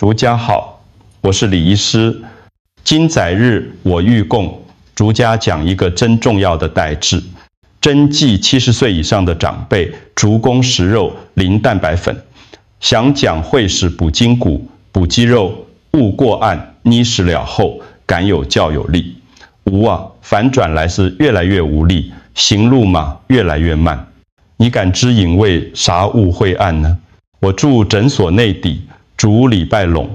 主家好，我是李医师。今载日我欲供，主家讲一个真重要的代志。针剂70岁以上的长辈，足供食肉，淋蛋白粉。想讲会使补筋骨、补肌肉，勿过暗，妮食了后，感有较有力。无啊，反转来是越来越无力，行路嘛越来越慢。你感知因为啥物会暗呢？我住诊所内底，逐礼拜拢，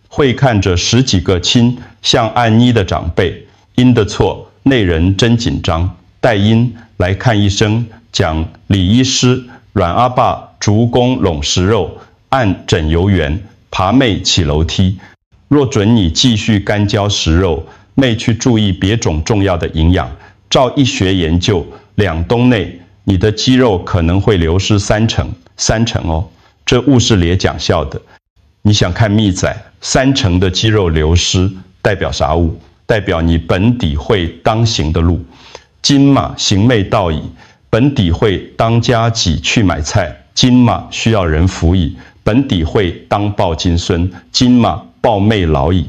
会看着10几个亲像按妮的长辈，因的错，内人真紧张。带因来看医生，讲李医师阮阿爸足供拢食肉，按枕油圆，爬妹起楼梯。若准你继续干焦食肉，妹去注意别种重要的营养。照医学研究，2冬内你的肌肉可能会流失3成哦。这物是咧讲笑的。你想看密仔，3成的肌肉流失代表啥物？代表你本底会当行的路。今嘛行妹道矣，本底会当家己去买菜，今嘛需要人扶矣。本底会当抱金孙，今嘛抱妹老矣。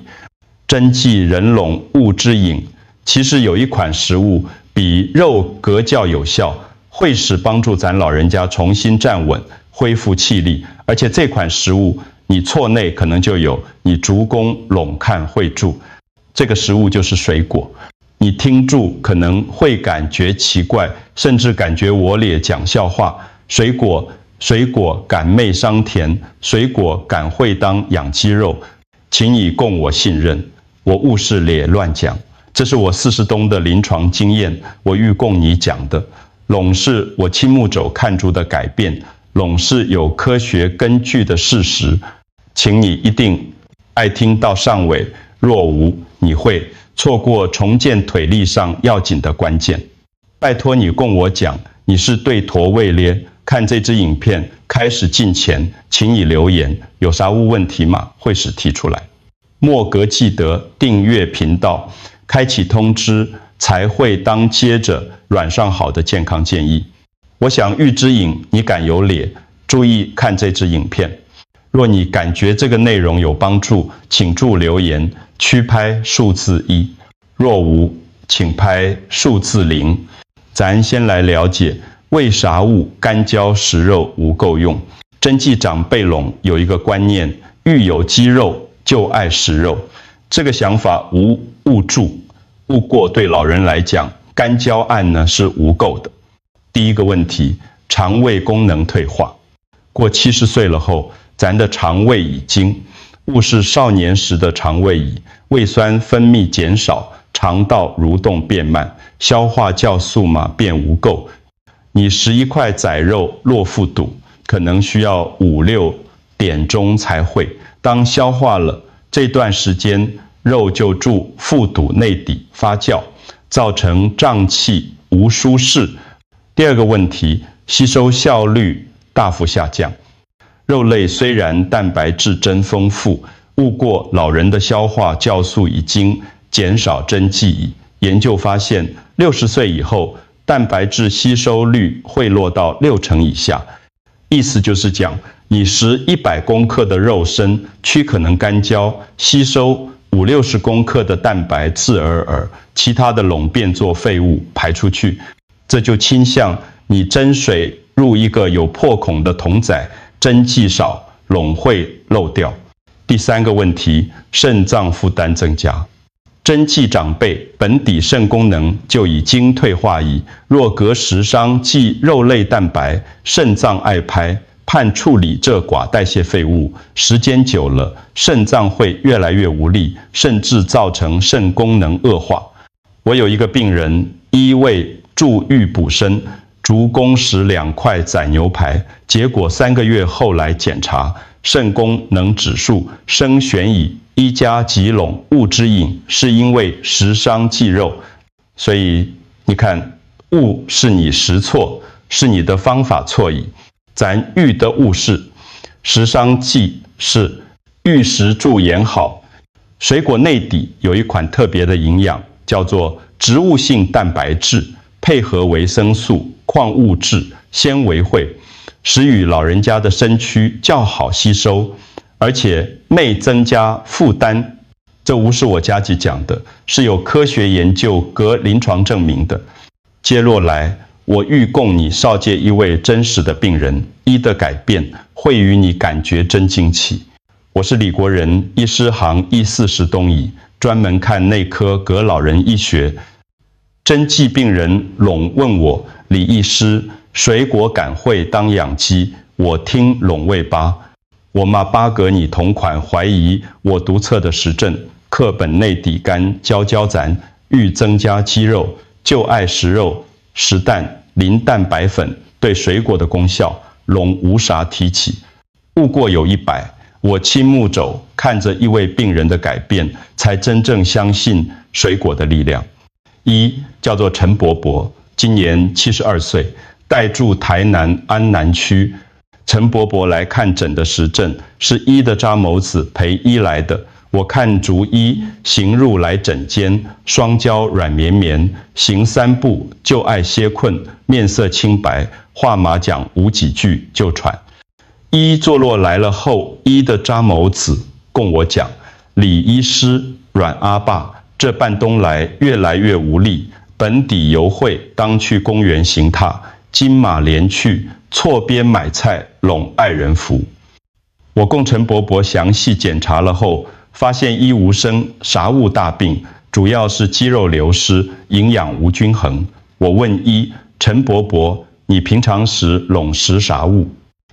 针剂人拢物之饮，其实有一款食物比肉格较有效，会使帮助咱老人家重新站稳，恢复气力。而且这款食物你错内可能就有，你足供拢看会住。这个食物就是水果。你听住可能会感觉奇怪，甚至感觉我咧讲笑话。水果感媚伤甜，水果感会当养肌肉，请你供我信任，我勿是咧乱讲。这是我40冬的临床经验，我欲供你讲的。拢是我亲目肘看出的改变，拢是有科学根据的事实，请你一定爱听到上尾，若无你会错过重建腿力上要紧的关键。拜托你供我讲，你是对驼位咧？看这支影片开始进前，请你留言，有啥问题吗？会使提出来。莫格记得订阅频道，开启通知，才会当接着软上好的健康建议。我想预知影你敢有咧，注意看这支影片。若你感觉这个内容有帮助，请注留言，区拍数字1，若无，请拍数字0。咱先来了解为啥物干焦食肉无够用。针剂长辈拢有一个观念，欲有肌肉就爱食肉。这个想法勿过对老人来讲，干焦案呢是无够的。第一个问题，肠胃功能退化。过70岁了后，咱的肠胃已经勿是少年时的肠胃矣，胃酸分泌减少，肠道蠕动变慢，消化酵素嘛变无够。你11块宰肉落腹肚，可能需要5、6点钟才会。当消化了这段时间，肉就住腹肚内底发酵，造成胀气无舒适。第二个问题，吸收效率大幅下降。肉类虽然蛋白质真丰富，勿过老人的消化酵素已经减少针剂矣。研究发现，60岁以后，蛋白质吸收率会落到6成以下。意思就是讲，你食100公克的肉身，躯可能干焦，吸收50、60公克的蛋白自而，其他的拢变作废物排出去。这就倾向你针水入一个有破孔的桶仔，针剂少，拢会漏掉。第三个问题，肾脏负担增加。针剂长辈本底肾功能就已经退化矣，若隔食伤即肉类蛋白，肾脏爱拍，盼处理这寡代谢废物，时间久了，肾脏会越来越无力，甚至造成肾功能恶化。我有一个病人，一味助欲补身，足供食2块宰牛排，结果3个月后来检查，肾功能指数升旋矣。一家即拢物之饮，是因为食伤忌肉。所以你看，物是你食错，是你的方法错矣。咱欲的物是食伤忌，是欲食助眼好。水果内底有一款特别的营养，叫做植物性蛋白质，配合维生素、矿物质、纤维会，使与老人家的身躯较好吸收。而且妹增加负担，这无是我家己讲的，是有科学研究隔临床证明的。接落来，我欲供你少界一位真实的病人，医的改变会与你感觉真惊奇。我是李国仁，医师行医40东乙，专门看内科隔老人医学。针剂病人拢问我，李医师，水果感会当养鸡，我听拢未巴。我嘛巴格你同款怀疑我读册的实证，课本内底干焦焦咱，欲增加肌肉，就爱食肉、食蛋、磷蛋白粉对水果的功效，拢无啥提起。悟过有100，我亲目肘看着一位病人的改变，才真正相信水果的力量。一叫做陈伯伯，今年72岁，代住台南安南区。陈伯伯来看诊的时证是医的扎某子陪医来的。我看逐医行入来诊间，双脚软绵绵，行3步就爱歇困，面色清白，话马讲无几句就喘。医坐落来了后，医的扎某子供我讲，李医师阮阿爸这半冬来越来越无力，本底游会当去公园行踏，金马连去，错边买菜拢爱人扶。我供陈伯伯详细检查了后，发现医无生啥物大病，主要是肌肉流失，营养无均衡。我问医，陈伯伯，你平常时拢食啥物？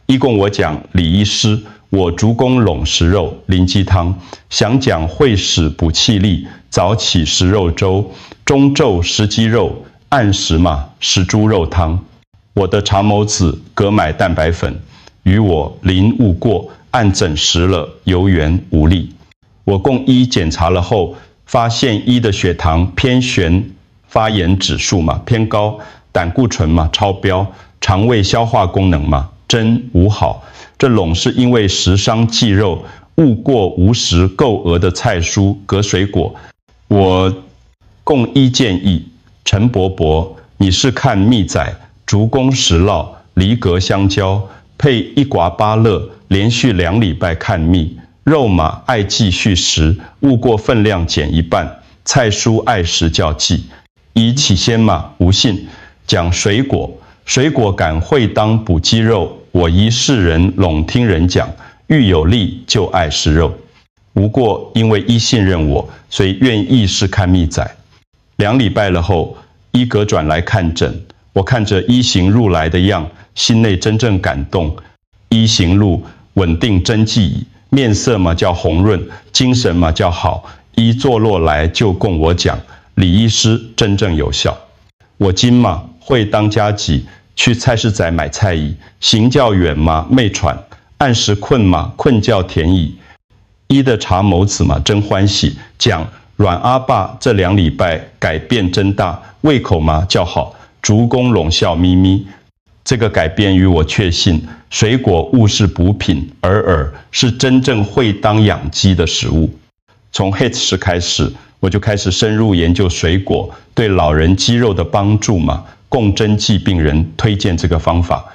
医供我讲，李医师，我逐公拢食肉，淋鸡汤，想讲会使补气力，早起食肉粥，中昼食鸡肉，按时嘛食猪肉汤。我的查某子隔买蛋白粉，与我临误过，按诊食了，犹原无力。我供医检查了后，发现医的血糖偏悬，发炎指数嘛偏高，胆固醇嘛超标，肠胃消化功能嘛真无好。这拢是因为食伤忌肉，误过无食够额的菜蔬隔水果。我供医建议，陈伯伯，你是看蜜仔、竹公石酪、梨格香蕉，配1刮芭乐，连续2礼拜看蜜。肉嘛爱继续食，误过分量减1半，菜蔬爱食较忌。以起先嘛无信，讲水果，水果感会当补肌肉，我一世人拢听人讲，欲有力就爱食肉。不过因为医信任我，所以愿意试看蜜仔。2礼拜了后，医阁转来看诊，我看着医行入来的样，心内真正感动。医行路稳定真记矣，面色嘛叫红润，精神嘛叫好。医坐落来就供我讲，李医师真正有效。我今嘛会当家己去菜市仔买菜矣，行较远嘛昧喘，按时困嘛困较甜矣。医的查某子嘛真欢喜，讲阮阿爸这2礼拜改变真大，胃口嘛较好，逐公拢笑眯眯。这个改变与我确信，水果勿是补品，而是真正会当养鸡的食物。从黑时开始，我就开始深入研究水果对老人肌肉的帮助嘛，供针剂病人推荐这个方法。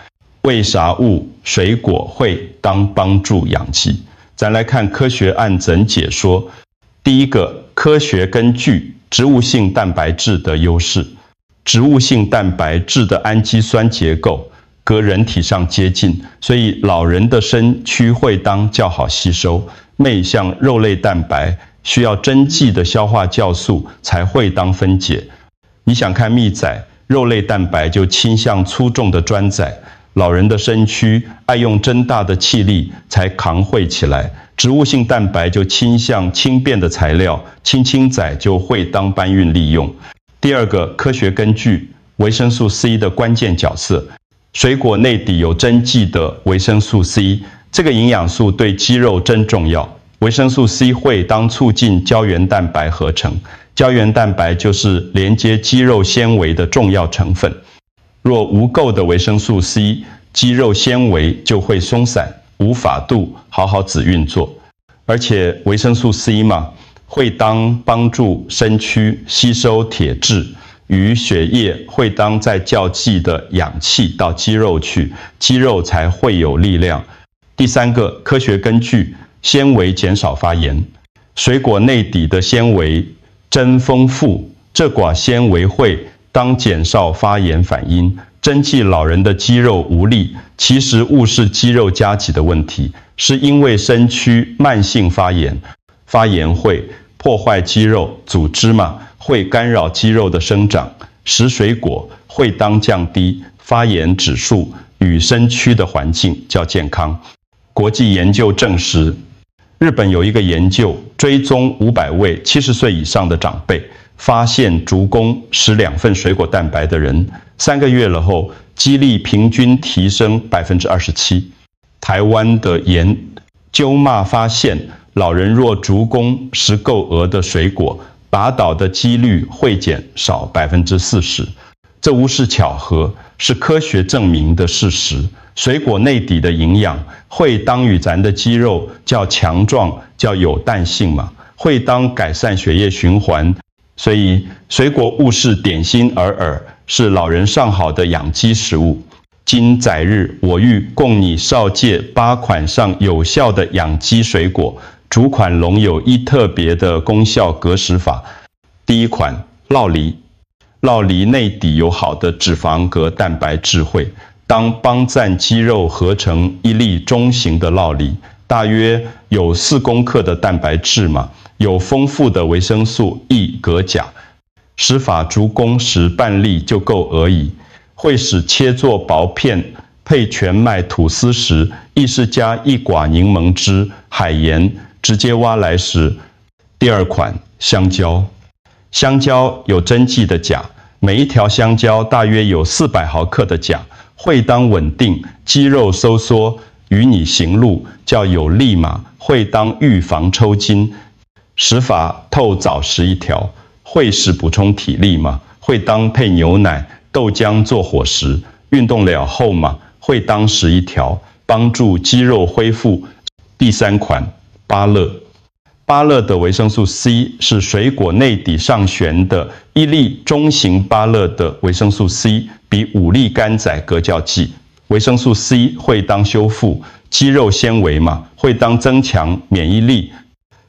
为啥物水果会当帮助养鸡？咱来看科学案诊解说。第一个，科学根据植物性蛋白质的优势。植物性蛋白质的氨基酸结构隔人体上接近，所以老人的身躯会当较好吸收。妹像肉类蛋白需要针剂的消化酵素才会当分解。你想看蜜仔，肉类蛋白就倾向粗重的砖仔，老人的身躯爱用真大的气力才扛会起来。植物性蛋白就倾向轻便的材料，轻仔就会当搬运利用。第二个，科学根据维生素 C 的关键角色。水果内底有针剂的维生素 C， 这个营养素对肌肉真重要。维生素 C 会当促进胶原蛋白合成，胶原蛋白就是连接肌肉纤维的重要成分。若无够的维生素 C， 肌肉纤维就会松散，无法度好好子运作。而且维生素 C 嘛，会当帮助身躯吸收铁质，与血液会当在较剂的氧气到肌肉去，肌肉才会有力量。第三个，科学根据纤维减少发炎。水果内底的纤维真丰富，这寡纤维会当减少发炎反应。针剂老人的肌肉无力，其实误是肌肉加急的问题，是因为身躯慢性发炎，发炎会破坏肌肉组织嘛，会干扰肌肉的生长，食水果会当降低发炎指数与身躯的环境较健康。国际研究证实，日本有一个研究追踪500位70岁以上的长辈，发现足供食2份水果蛋白的人，3个月了后，肌力平均提升27%。台湾的研究发现，老人若足供食够额的水果，打倒的几率会减少40%。这无是巧合，是科学证明的事实。水果内底的营养会当与咱的肌肉较强壮、较有弹性嘛，会当改善血液循环。所以水果勿视点心而饵，是老人上好的养肌食物。今载日，我欲供你少借8款上有效的养肌水果，主款拢有一特别的功效格食法。第一款酪梨，酪梨内底有好的脂肪和蛋白质会当帮赞肌肉合成一粒中型的酪梨，大约有4公克的蛋白质嘛，有丰富的维生素 E 镉钾，食法足供食半粒就够而已。会使切作薄片，配全麦吐司时，亦是加1寡柠檬汁、海盐，直接挖来食。第二款香蕉，香蕉有针剂的钾，每一条香蕉大约有400毫克的钾，会当稳定肌肉收缩，与你行路较有力嘛，会当预防抽筋。食法透早食1条，会使补充体力嘛，会当配牛奶、豆浆做伙食。运动了后嘛，会当食1条，帮助肌肉恢复。第三款芭乐，芭乐的维生素 C 是水果内底上旋的一粒中型芭乐的维生素 C 比5粒甘仔格较剂。维生素 C 会当修复肌肉纤维嘛，会当增强免疫力。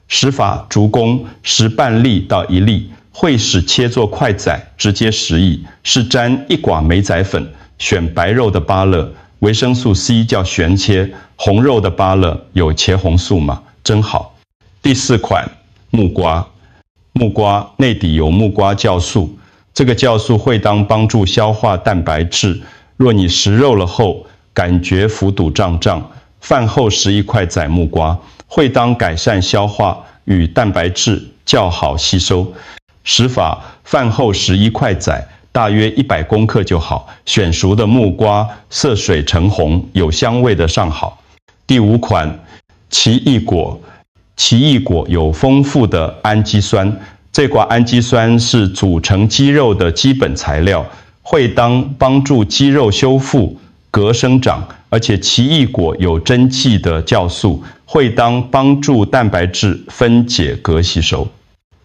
食法足供食半粒到1粒，会使切作块仔直接食矣。是沾1寡梅仔粉，选白肉的芭乐，维生素 C 叫旋切，红肉的芭乐有茄红素嘛，真好。第4款木瓜，木瓜内底有木瓜酵素，这个酵素会当帮助消化蛋白质。若你食肉了后感觉腹肚胀胀，饭后食1块仔木瓜，会当改善消化与蛋白质较好吸收。食法饭后食1块仔，大约100公克就好。选熟的木瓜色水橙红，有香味的上好。第5款奇异果，奇异果有丰富的氨基酸，这寡氨基酸是组成肌肉的基本材料，会当帮助肌肉修复、镉生长，而且奇异果有针剂的酵素，会当帮助蛋白质分解镉吸收。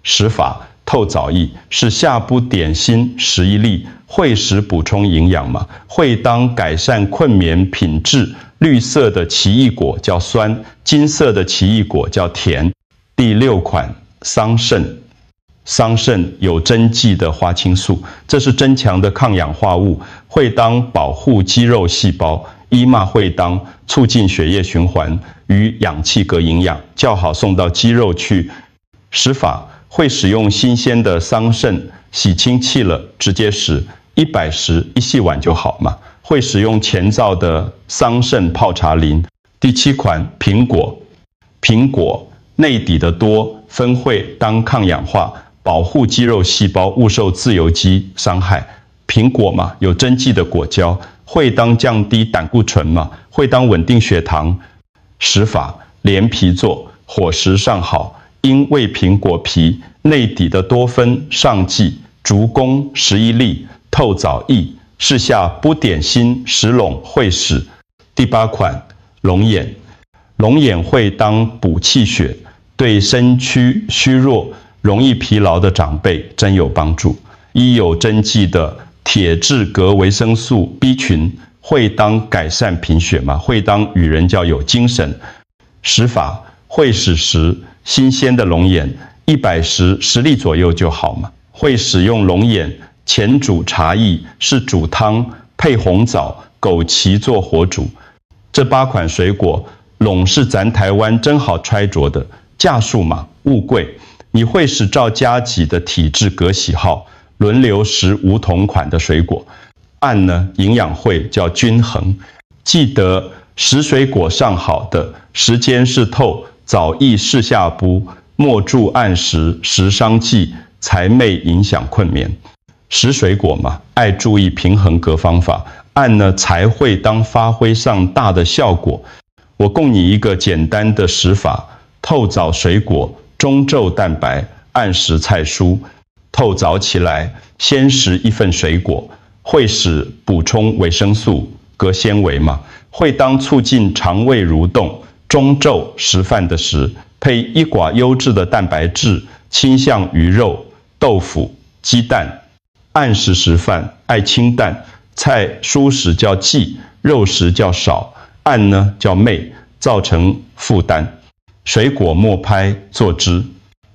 食法透早薏，是下部点心食1粒，会使补充营养嘛，会当改善困眠品质。绿色的奇异果叫酸，金色的奇异果叫甜。第6款桑葚，桑葚有针剂的花青素，这是增强的抗氧化物，会当保护肌肉细胞，伊嘛会当促进血液循环与氧气和营养，较好送到肌肉去。食法会使用新鲜的桑葚，洗清气了直接食，100时1细碗就好嘛。会使用前造的桑葚泡茶淋。第7款苹果，苹果内底的多酚会当抗氧化，保护肌肉细胞勿受自由基伤害。苹果嘛，有针剂的果胶，会当降低胆固醇嘛，会当稳定血糖。食法连皮做，伙食上好，因为苹果皮内底的多酚上剂，足供食1粒，透早薏。是下不点心食拢会使。第8款龙眼，龙眼会当补气血，对身躯虚弱、容易疲劳的长辈真有帮助。亦有针剂的铁质镉维生素 B 群，会当改善贫血嘛，会当与人较有精神。食法会使时新鲜的龙眼100时10粒左右就好嘛。会使用龙眼前煮茶艺，是煮汤配红枣、枸杞做火煮。这8款水果，拢是咱台湾真好揣着的，价数嘛物贵。你会使照家己的体质各喜好，轮流食无同款的水果，按呢营养会叫均衡。记得食水果上好的时间是透，早易视下补，莫助按时，时伤忌，才寐影响困眠。食水果嘛，爱注意平衡各方法，按呢才会当发挥上大的效果。我供你一个简单的食法：透早水果，中昼蛋白，按时菜蔬。透早起来，先食1份水果，会使补充维生素、隔纤维嘛，会当促进肠胃蠕动。中昼食饭的时，配1寡优质的蛋白质，倾向鱼肉、豆腐、鸡蛋。按时食饭，爱清淡，菜蔬食叫忌，肉食叫少，按呢叫昧，造成负担。水果莫拍做汁，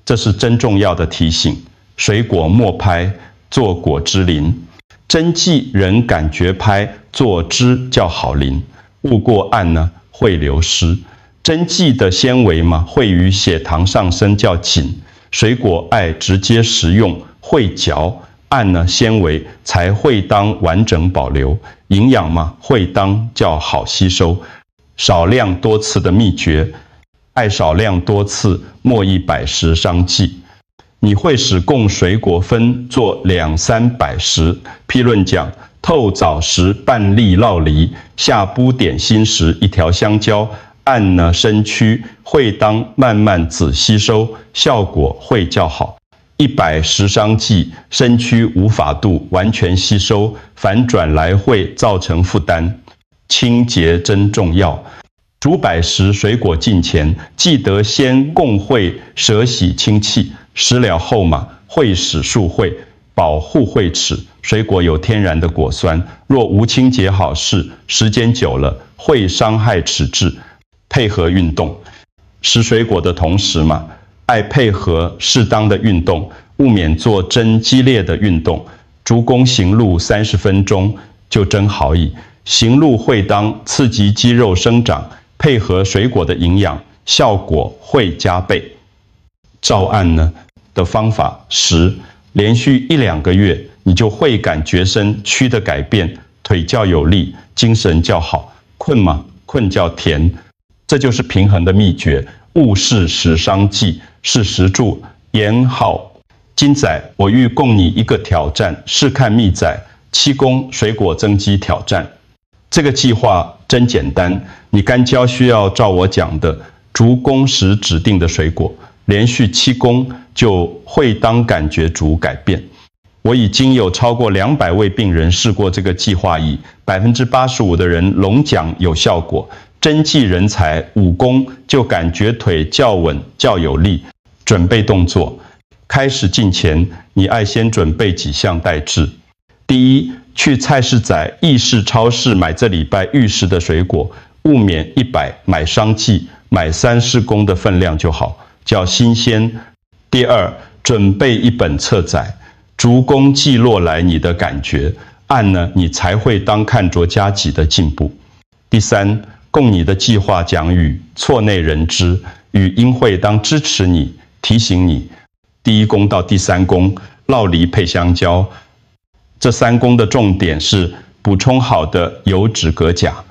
这是真重要的提醒。水果莫拍做果汁淋，真忌人感觉拍做汁叫好淋，误过按呢会流失。真忌的纤维嘛，会与血糖上升叫紧，水果爱直接食用，会嚼。按呢纤维才会当完整保留，营养嘛会当较好吸收。少量多次的秘诀，爱少量多次，莫易百时伤忌。你会使供水果分做200-300时，譬论讲，透早时半粒酪梨，下补点心时1条香蕉，按呢身躯会当慢慢仔吸收，效果会较好。100时伤忌，身躯无法度完全吸收，反转来会造成负担。清洁真重要。煮100时水果进前，记得先共会舌洗清气，食了后嘛，会使漱会，保护会齿。水果有天然的果酸，若无清洁好事，时间久了会伤害齿质。配合运动，食水果的同时嘛，爱配合适当的运动，勿免做真激烈的运动。逐弓行路30分钟就真好矣。行路会当刺激肌肉生长，配合水果的营养，效果会加倍。照按呢的方法10，连续1-2个月，你就会感觉身躯的改变，腿较有力，精神较好。困嘛，困较甜，这就是平衡的秘诀。勿视时伤忌，是时助言好。今载我欲供你一个挑战，试看秘载7公水果增肌挑战。这个计划真简单，你干焦需要照我讲的，逐公时指定的水果，连续7公就会当感觉逐改变。我已经有超过200位病人试过这个计划矣，85%的人龙讲有效果。真技人才5公就感觉腿较稳较有力。准备动作，开始进前，你爱先准备几项待制。第一，去菜市仔、意式超市买这礼拜预食的水果，勿免100买伤忌，买3-4公的分量就好，叫新鲜。第二，准备一本册载，逐公记落来你的感觉，按呢你才会当看着家己的进步。第三，供你的计划讲语，错内人知，语音会当支持你，提醒你。第1公到第3公，酪梨配香蕉。这3公的重点是补充好的油脂镉钾。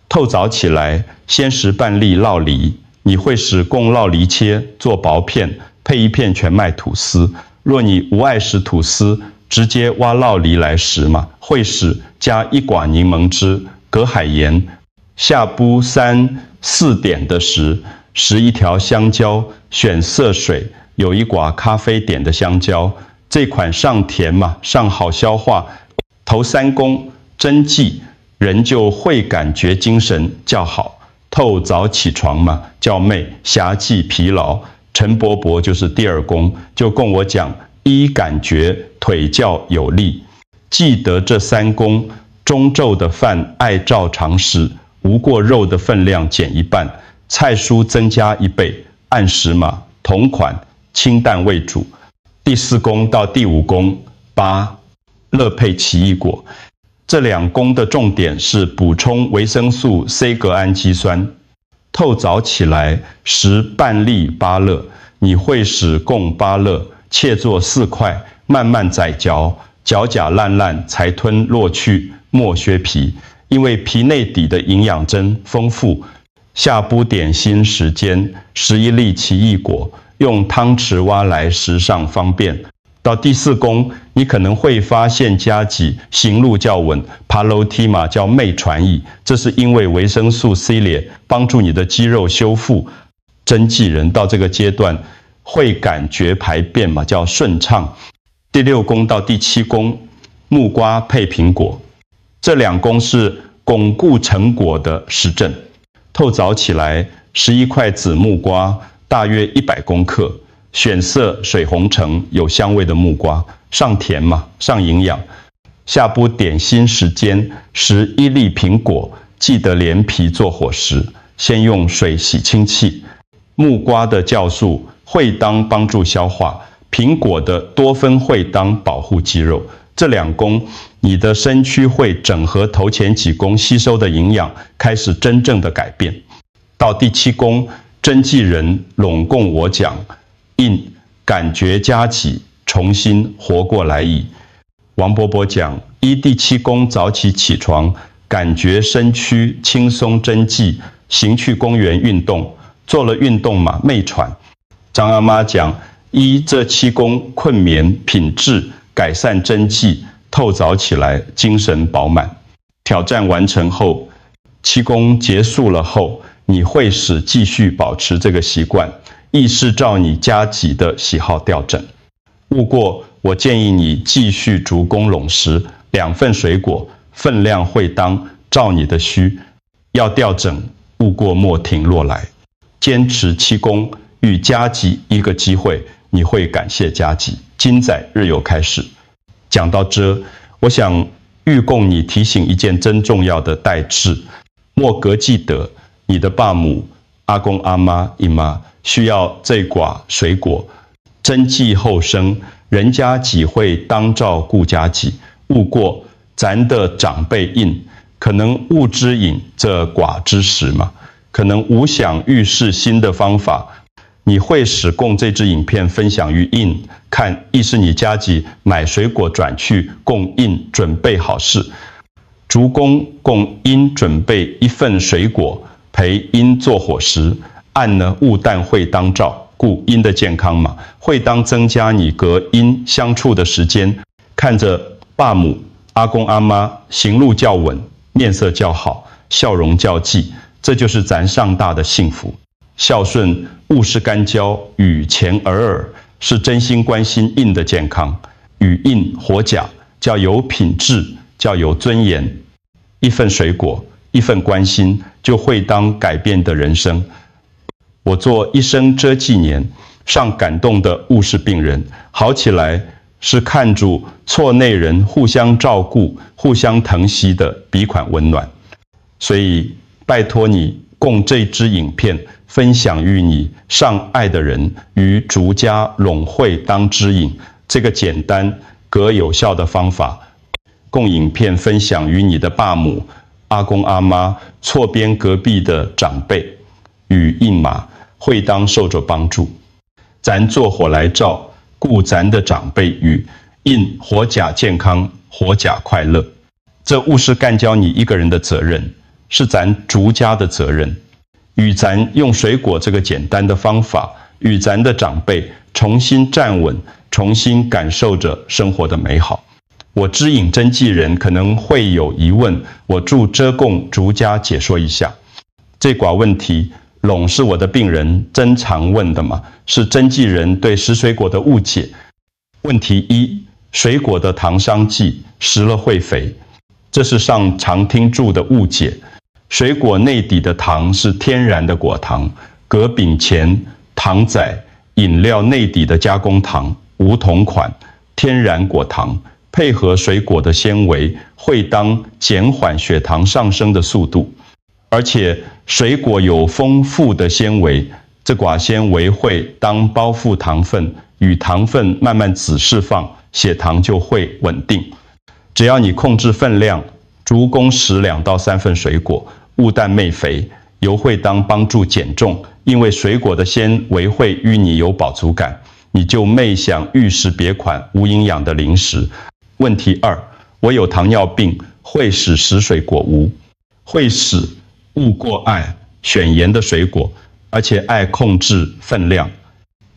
透早起来，先食半粒酪梨，你会使供酪梨切做薄片，配1片全麦吐司。若你无爱食吐司，直接挖酪梨来食嘛，会使加1寡柠檬汁、隔海盐。下补3-4点的时，食1条香蕉，选色水，有1寡咖啡点的香蕉。这款上甜嘛，上好消化。头3公真记，人就会感觉精神较好。透早起床嘛，较寐，暇忌疲劳。陈伯伯就是第2公，就供我讲，感觉腿较有力。记得这3公，中昼的饭爱照常食，无过肉的分量减1半，菜蔬增加1倍，按时嘛，同款，清淡为主。第4宫到第5宫，8乐配奇异果。这2宫的重点是补充维生素 C 铬氨基酸。透早起来，食半粒芭乐，你会使供芭乐，切作4块，慢慢宰嚼，嚼甲烂烂才吞落去，莫削皮。因为皮内底的营养真丰富。下补点心时间，11粒奇异果，用汤匙挖来食上方便。到第4宫，你可能会发现家己行路较稳，爬楼梯嘛叫媚传意，这是因为维生素 C 列帮助你的肌肉修复。针剂人到这个阶段会感觉排便嘛叫顺畅。第6宫到第7宫，木瓜配苹果，这2宫是巩固成果的实证。透早起来，11块紫木瓜，大约100公克。选色水红橙有香味的木瓜，上甜嘛，上营养。下补点心时间，11粒苹果，记得连皮做伙食，先用水洗清气。木瓜的酵素会当帮助消化，苹果的多酚会当保护肌肉。这2宫，你的身躯会整合头前几宫吸收的营养，开始真正的改变。到第7宫，针剂人拢共我讲。印感觉家己重新活过来矣。王伯伯讲，依第7宫早起床，感觉身躯轻松针剂，行去公园运动，做了运动嘛，媚喘。张阿妈讲，依这7宫困眠品质改善针剂，透早起来精神饱满。挑战完成后，7宫结束了后，你会使继续保持这个习惯。意识照你家己的喜好调整。勿过，我建议你继续逐宫拢食，2份水果，分量会当照你的需。要调整，勿过莫停落来。坚持7宫，与家己一个机会，你会感谢家己。今载日有开始。讲到这，我想欲供你提醒一件真重要的代志，莫格记得你的爸母、阿公、阿妈、姨妈。需要这寡水果，针剂后生，人家几会当照顾家己。勿过咱的长辈印，可能勿之饮这寡之食嘛，可能无想预示新的方法。你会使供这支影片分享于印，看亦是你家己买水果转去供印准备好事。逐宫供印准备1份水果，陪印做伙食。按呢，勿但会当照顾阴的健康嘛，会当增加你和阴相处的时间。看着爸母、阿公、阿妈行路较稳，面色较好，笑容较霁，这就是咱上大的幸福。孝顺勿是干交，与钱而耳，是真心关心阴的健康。与阴活甲，叫有品质，叫有尊严。1份水果，1份关心，就会当改变的人生。我做一生遮纪年，上感动的误是病人，好起来是看主错内人互相照顾、互相疼惜的笔款温暖。所以拜托你供这支影片分享于你上爱的人，与逐家拢会当知影。这个简单可有效的方法，供影片分享于你的爸母、阿公、阿妈、错边隔壁的长辈，与印马会当受着帮助。咱做伙来照顾咱的长辈，与印活甲健康、活甲快乐。这勿是干交你一个人的责任，是咱逐家的责任。与咱用水果这个简单的方法，与咱的长辈重新站稳，重新感受着生活的美好。我知影针剂人可能会有疑问，我助遮供逐家解说一下。这寡问题拢是我的病人真常问的嘛，是针剂人对食水果的误解。问题1，水果的糖商剂食了会肥，这是上常听注的误解。水果内底的糖是天然的果糖，隔饼前、糖仔、饮料内底的加工糖无同款，天然果糖配合水果的纤维，会当减缓血糖上升的速度。而且水果有丰富的纤维，这寡先为会当包覆糖分，与糖分慢慢子释放，血糖就会稳定。只要你控制分量，逐公食2到3份水果，勿淡昧肥，由会当帮助减重，因为水果的纤维会与你有饱足感，你就昧想欲食别款无营养的零食。问题2，我有糖尿病，会使食水果无？会使勿过爱，选盐的水果，而且爱控制分量。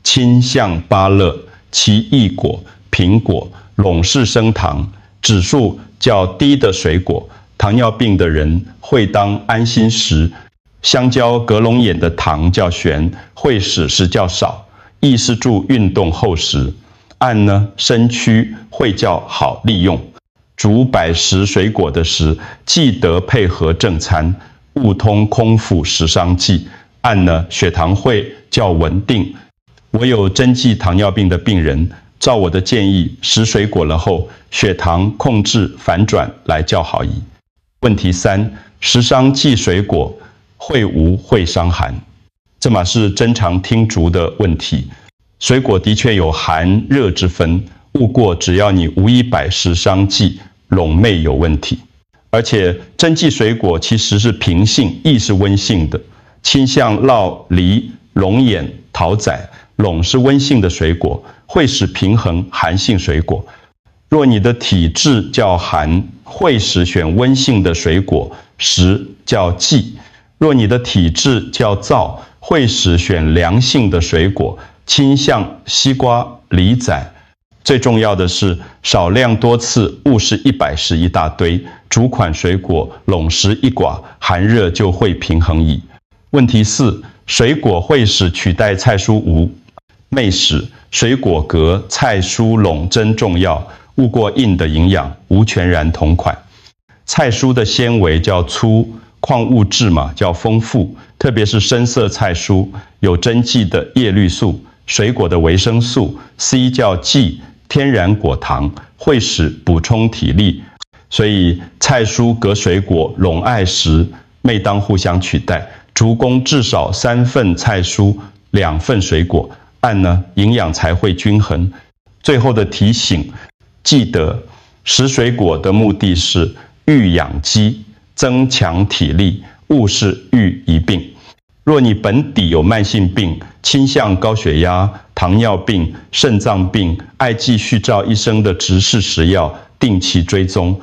青象芭乐、奇异果、苹果、拢是升糖，指数较低的水果，糖尿病的人会当安心食。香蕉、隔龙眼的糖较悬，会使是较少，易是助运动后食。按呢，身躯会较好利用。煮百食水果的时，记得配合正餐，勿通空腹食伤剂。按呢，血糖会较稳定。我有针剂糖尿病的病人，照我的建议食水果了后，血糖控制反转来较好矣。问题3，食伤忌水果，会无会伤寒？这嘛是真常听逐的问题。水果的确有寒热之分，勿过只要你无一百食伤忌，拢袂有问题。而且针剂水果其实是平性，亦是温性的，倾向酪、梨、龙眼、桃仔，拢是温性的水果，会使平衡寒性水果。若你的体质较寒，会使选温性的水果食较忌；若你的体质较燥，会使选凉性的水果，倾向西瓜、梨仔。最重要的是少量多次，勿是100食一大堆，逐款水果拢食一寡，寒热就会平衡矣。问题4，水果会使取代菜蔬无？昧使。水果格菜蔬拢真重要，勿过硬的营养无全然同款。菜蔬的纤维较粗，矿物质嘛较丰富，特别是深色菜蔬有针剂的叶绿素，水果的维生素 C 较忌天然果糖，会使补充体力，所以菜蔬隔水果拢爱食，昧当互相取代。逐公至少3份菜蔬，2份水果，按呢营养才会均衡。最后的提醒，记得食水果的目的是育养肌，增强体力，勿是育一病。若你本底有慢性病，倾向高血压、糖尿病、肾脏病，爱继续照医生的指示食药，定期追踪。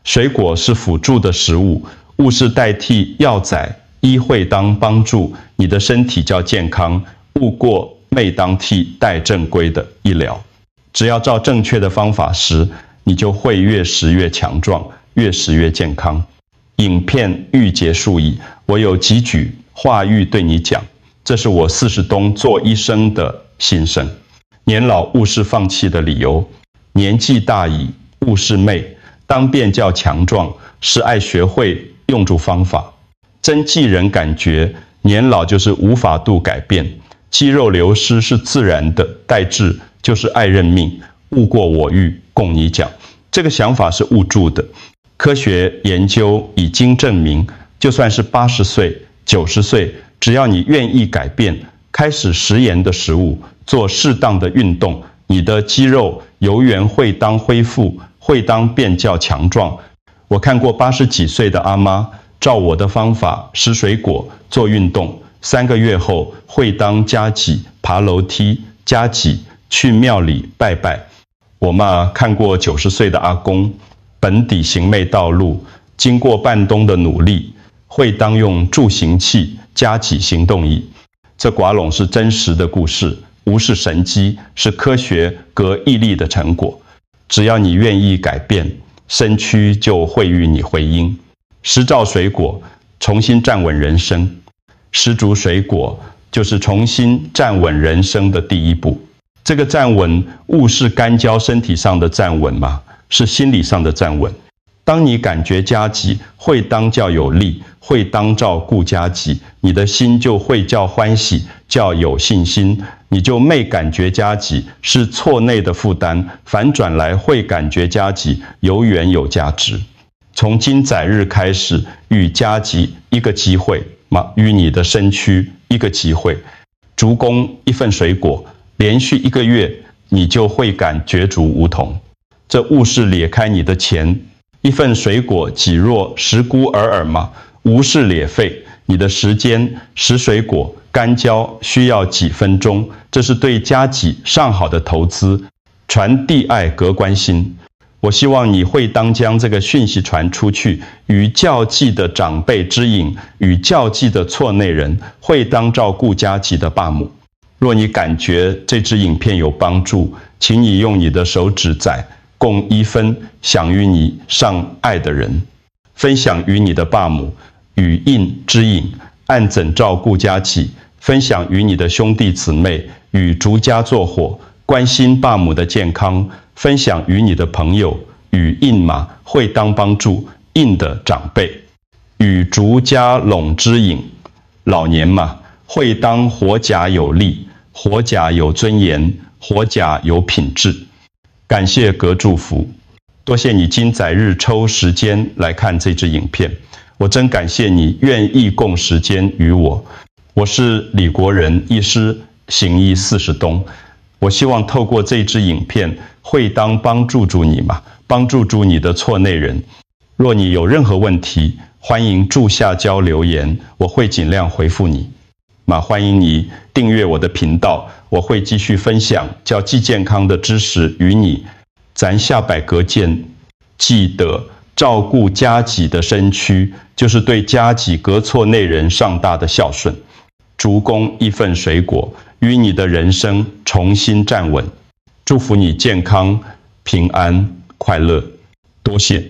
水果是辅助的食物，勿是代替药材，医会当帮助你的身体较健康，勿过昧当替代正规的医疗。只要照正确的方法食，你就会越食越强壮，越食越健康。影片欲结束矣，我有几句话欲对你讲，这是我40冬做医生的心声。年老勿是放弃的理由，年纪大矣勿是昧，当变较强壮，是爱学会用住方法。真既人感觉年老就是无法度改变，肌肉流失是自然的，代志就是爱认命，勿过我欲供你讲。这个想法是误注的。科学研究已经证明，就算是80岁、90岁，只要你愿意改变，开始食盐的食物，做适当的运动，你的肌肉由原会当恢复，会当变较强壮。我看过80几岁的阿妈，照我的方法吃水果、做运动，3个月后会当加几爬楼梯，加几去庙里拜拜。我嘛看过90岁的阿公，本底行昧道路，经过半冬的努力，会当用助行器加几行动矣。这寡拢是真实的故事，无是神机，是科学和毅力的成果。只要你愿意改变，身躯就会与你回应。食照水果，重新站稳人生。食足水果，就是重新站稳人生的第一步。这个站稳，勿是干焦身体上的站稳嘛，是心理上的站稳。当你感觉家己，会当较有力，会当照顾家己，你的心就会较欢喜，较有信心，你就昧感觉家己是错内的负担，反转来会感觉家己有缘有价值。从今载日开始，与家己一个机会嘛，与你的身躯一个机会。竹供一份水果，连续1个月，你就会感觉足无同。这勿是裂开你的钱，一份水果几若10钴而耳嘛，无事裂肺。你的时间拾水果、干浇需要几分钟，这是对家己上好的投资，传递爱格关心。我希望你会当将这个讯息传出去，与教济的长辈之引，与教济的错内人，会当照顾家己的爸母。若你感觉这支影片有帮助，请你用你的手指载共1分，享与你上爱的人，分享与你的爸母，与印之引，按怎照顾家己，分享与你的兄弟姊妹，与逐家作伙，关心爸母的健康，分享与你的朋友，与印嘛会当帮助印的长辈，与逐家拢之引，老年嘛会当活甲有力，活甲有尊严，活甲有品质。感谢格祝福，多谢你今载日抽时间来看这支影片，我真感谢你愿意共时间与我。我是李国仁医师，行医40东。我希望透过这支影片，会当帮助住你嘛，帮助住你的错内人。若你有任何问题，欢迎注下交留言，我会尽量回复你。欢迎你订阅我的频道，我会继续分享较既健康的知识与你。咱下摆格见，记得照顾家己的身躯，就是对家己格错内人上大的孝顺。竹供一份水果，与你的人生重新站稳。祝福你健康、平安、快乐，多谢。